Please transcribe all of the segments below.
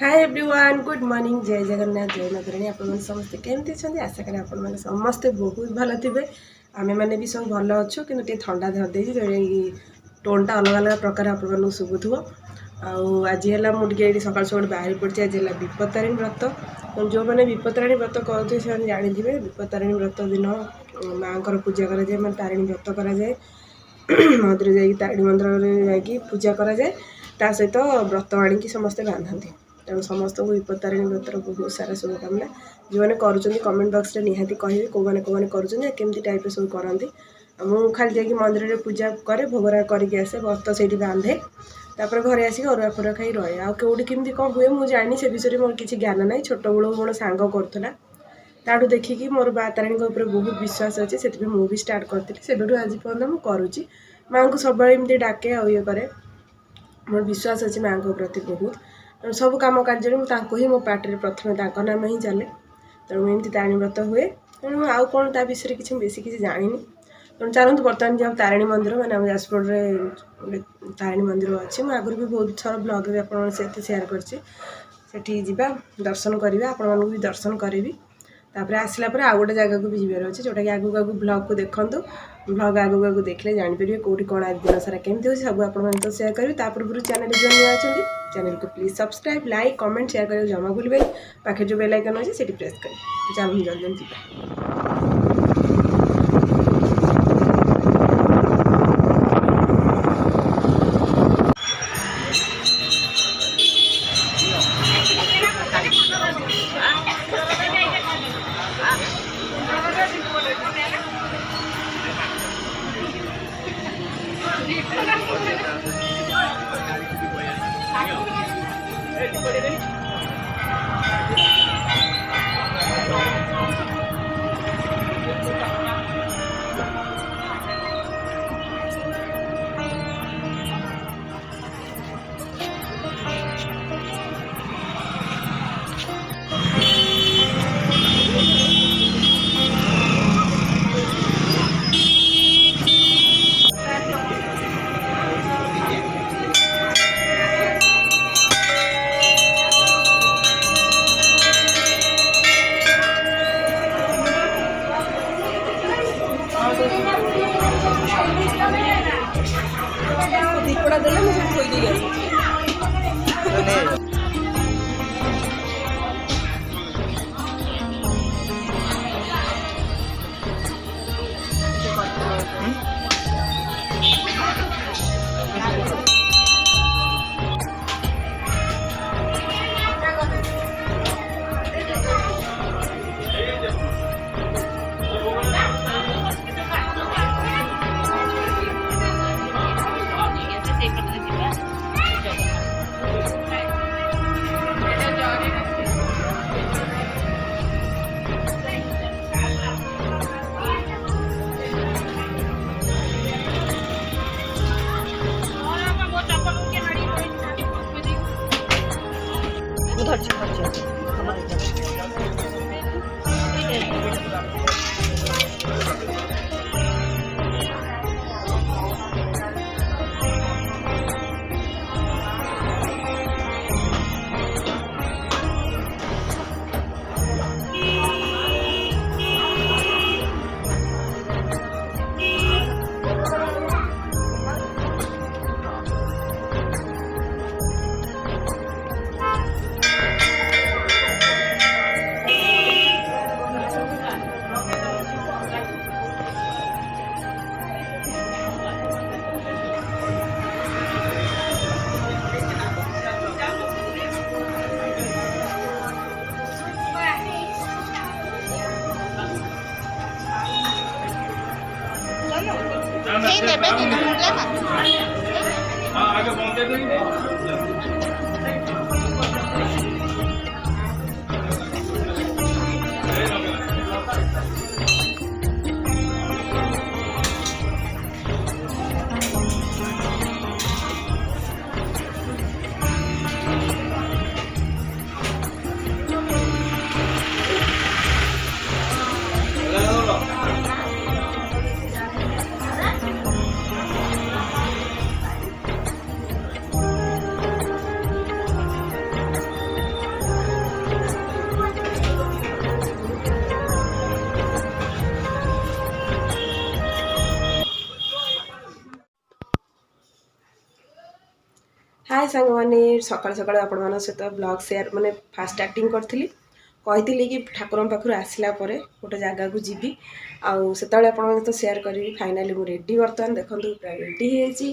Hi everyone good morning जय जगन्नाथ जय माताराणी आपण समस्ते केमती अच्छे आशा करें आपण समस्ते बहुत भल थे आम मैंने भी सब भल अच्छु कि ठंडा धरदे जो टोनटा अलग अलग प्रकार आपको शुभुव आज है मुझे सकाल सकाल बाहरी पड़ी आज है विपत्तारिणी व्रत जो मैंने विपत्तारिणी व्रत करते से जानते विपत्तारिणी व्रत दिन माँ पूजा कराए मैं तारिणी व्रत कराए मंदिर जा तारिणी मंदिर जा पूजा कराए ता सहित व्रत आणिकी समस्ते बांधती तेणु समस्त को विपत्तारिणी व्रतर बहुत सारा शुभकामना जो मैंने करुँच कमेंट बॉक्स में निहाती कहे कौ मैंने कमी टाइप सब करती मुझे खाली जाकि मंदिर में पूजा करे भोगरा करके आसे व्रत से बांधे तापर घरे आसिक अरुआ फरुआ खाई रहे आउ कौटी केमती कौन हुए मुझे जानी से विषय मोर किसी ज्ञान ना छोट बेलू मोर सांग करूला ताठू देखिकी मोर बा तारिणी बहुत विश्वास अच्छे से मुझे स्टार्ट करी से आज पर्यटन मुझे करुँची माँ को सब एमती डाके आ ये कै मोर विश्वास अच्छे माँ को प्रति बहुत सब कम कार्य ही मो पार्टी प्रथम नाम ही चले तेणु एमती तारिणी व्रत हुए तेणु आउ कौन ता विषय किसी बेसी किसी जानी तेणु चलते बर्तमान जाओ तारिणी मंदिर मैंने आम जाजपुर तारिणी मंदिर अच्छी मुझे आगुरी भी बहुत सारा ब्लॉग भी आप सेयार करठी जा दर्शन करवा आपण भी दर्शन करी तापर आसला आउ गोटे जगह को भी जीवार अच्छे जोटा कि आगू आगू ब्लॉग को देखूँ ब्लॉग आगू आगू देखले जानीपर कौटी कौन आज दिन सारा केमती हो सब आप सेयार करेंगे तापूर्व चैनल जो नुआ अच्छा चैनल को please subscribe like comment share कर जमा भूलें पाखे जो बेल आइकन अच्छे से प्रेस करें चलो जल्दी जी दीपड़ा देले मुझे खोई दी गई आगे पहुंचे हाय सांग मैंने सकाल सकाल आपण मान सहित ब्लॉग शेयर माने फास्ट एक्टिंग करथिली कही कि ठाकुर पाखु आसला गोटे जगह को जीवी आउ से तो शेयर करी फाइनाली मुझे रेडी बर्तमान देखो पूरा रेडी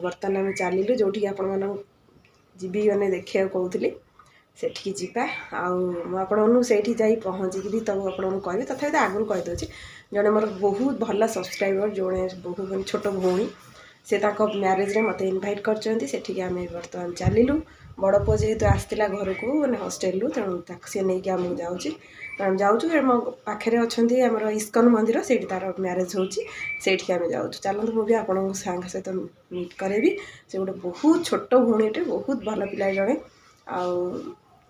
बर्तमान आम चलू जो आपण जीवी मैंने देखा कहूली सेठी जीवा आउठी जा पहुँचिकी तब आपको कहबी तथा तो आगुरी कहीदे जड़े मोर बहुत भल सब्सक्राइबर जोड़े बहुत छोट भौणी से म्यारेज रे मत इनभाइट करके आम बर्तमान चलू बड़ पुओ जेहेतु आसला घर को मैंने हॉस्टेल तेणु सी नहीं कि आमको जाऊँ जाऊँ मो पाखे अच्छा आम इस्कन मंदिर से तार म्यारेज होठी आम जाऊँ चलते मुझे आपको सांग सहित मीट करेबी से गोटे बहुत छोट भौणीटे बहुत भल पिला जड़े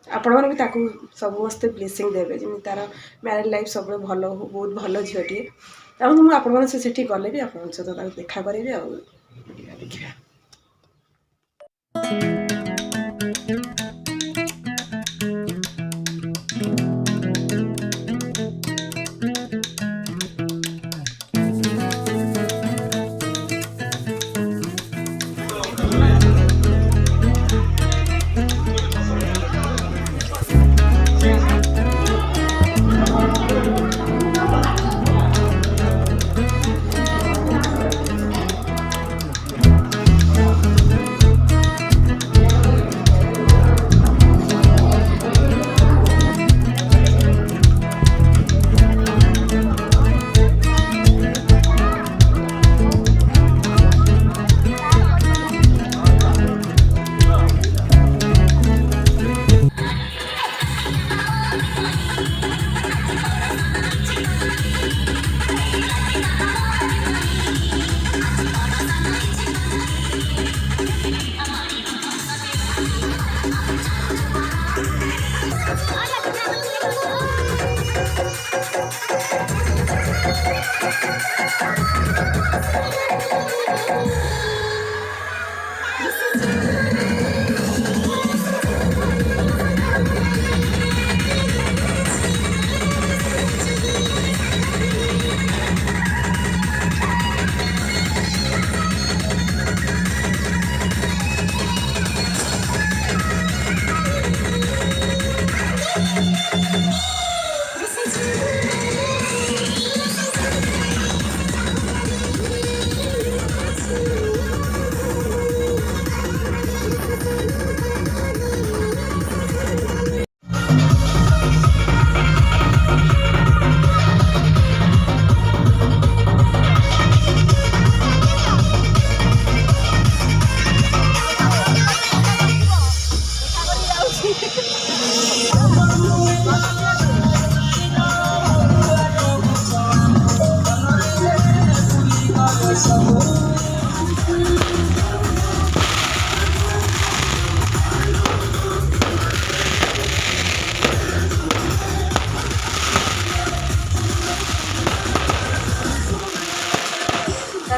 आपण मैंने भी समस्ते ब्लेसिंग देवे जमी तार मैरिज लाइफ सब भल हो बहुत भल झीटे तेणु मुझे आपण से गले भी आप सहित देखा करी देखा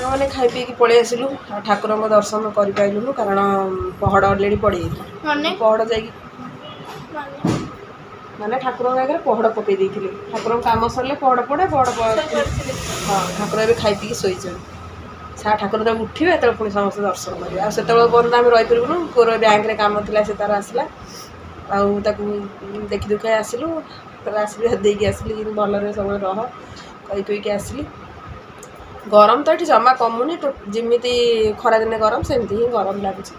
मैंने खाई पी पलि आसलु ठाकुर दर्शन कर कारण पहड़ अलरेडी पड़ी पहड़ जा माने ठाकुर आगे पहड़ पकई ठाकुर कम सरले पहड़ पड़े हाँ ठाकुर ए खाई पी शोच सा ठाकुर जब उठे तो पुणी समस्त दर्शन करेंगे आ से पर्यटन आम रहीपरूँ पुअर बैंक में कम थी से तार आसला आकू देखी दुखा आसलु आसली देकी आसली कि भलरे सब रह कहीकि आसली गरम तो ये जमा कमुनी जमी खरादिने गरम सेमती ही गरम लगुच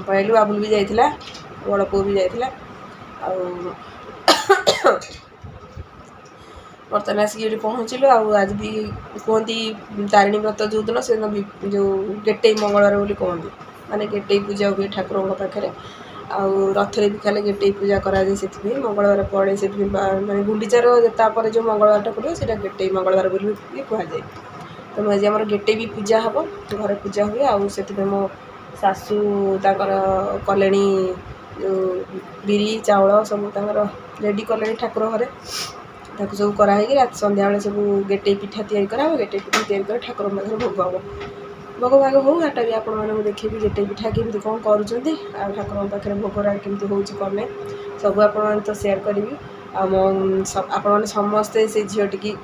पहलू बाबुल भी जाइला बड़ पु भी जाइला बर्तमान आसिक ये पहुँचलु आज भी कहती तारिणी व्रत जो दिन से जो गेटे मंगलवार बोली कहती माने गेटे पूजा हुए ठाकुर पाखे रथरे भी खाली गेटे पूजा कराए से मंगलवार पड़े से माने गुंडीचार जो मंगलवार पड़े से गेटे मंगलवार बोली भी कहुए तेणु आज आम गेटे भी पूजा हम घर पूजा हुए आते मो शाशु कले जो बिरी चाउल सब रेडी कले ठाकुर घरे सब कराई रात संध्या बेले सब गेटे पिठा या गेटे पिठा या ठाकुर पाखे भोग हम भोग भाग हो घाटा भी आपको देखिए गेटे पिठा केमती कौन कर ठाकुर पाखे भोगराग केमती हो कमे सब आप तो सेयार करी आप समस्ते से झीटी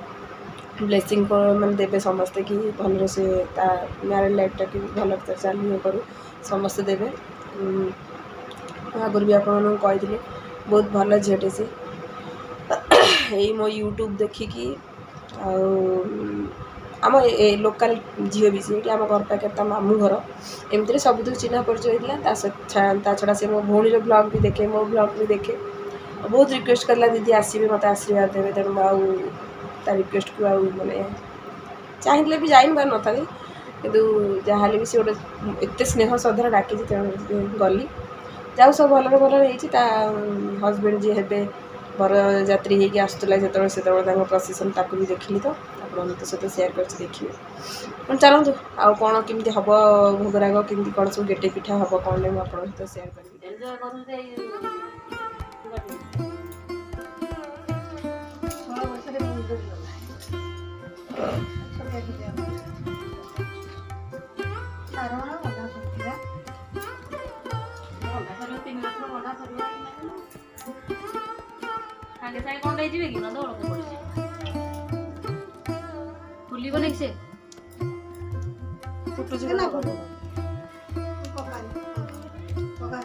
ब्लेसिंग मैंने देवे समस्ते कि भल से मैरिड लाइफटा कि भल चलिए करूँ समस्ते देवे। आगुरी भी आपको कही बहुत भल झीटे से यही मो यूट्यूब देखिकी आम लोकल झील भी सी आम घर पाखे मामू घर एमती सब चिन्ह परिचय होता छड़ा से मो भौणी ब्लॉग भी देखे मो ब्लॉग भी देखे बहुत रिक्वेस्ट करला दीदी आसबे मत आशीर्वाद देवे तेणु ता रिक्वेस्ट को मैंने चाहिए भी जाइन पार ना कि जहाँ भी सी गोटे एत स्नेह श्रद्धा डाकी तेणु गली जाऊ सब भल भल हजबैंड जी हे बरजात्री होगी आसूला जो प्रोसेसन ताक भी देखिली तो आप सहित सेयार कर देखिए चलतु आउ कौन केमती हम भोगराग केमती कौन सब गेटे पिठा हम कौन नहीं आप सहित सेयार कर सागे सागे कौन ले जीवे कि न दौड़ के पड़ी फुली बने से फुटू जी ना पका पका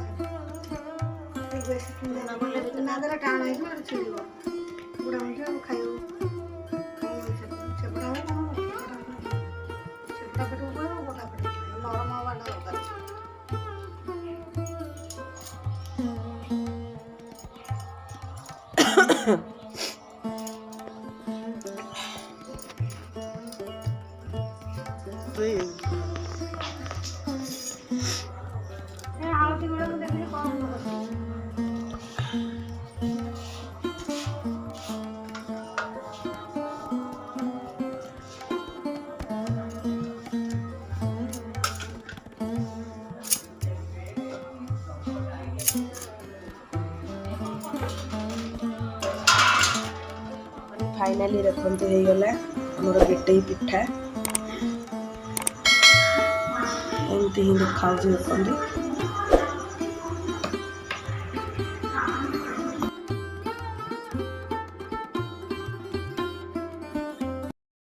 एक बेसी ना दला टाण है ना छिड़ो बुढ़ा मुझे खायो छपड़ा है ना छपड़ा पे ऊपर पका पे नरम वाला होगा फाइनाली देखते हो गला आमर गेटे पिठा एमती ही देखा देखते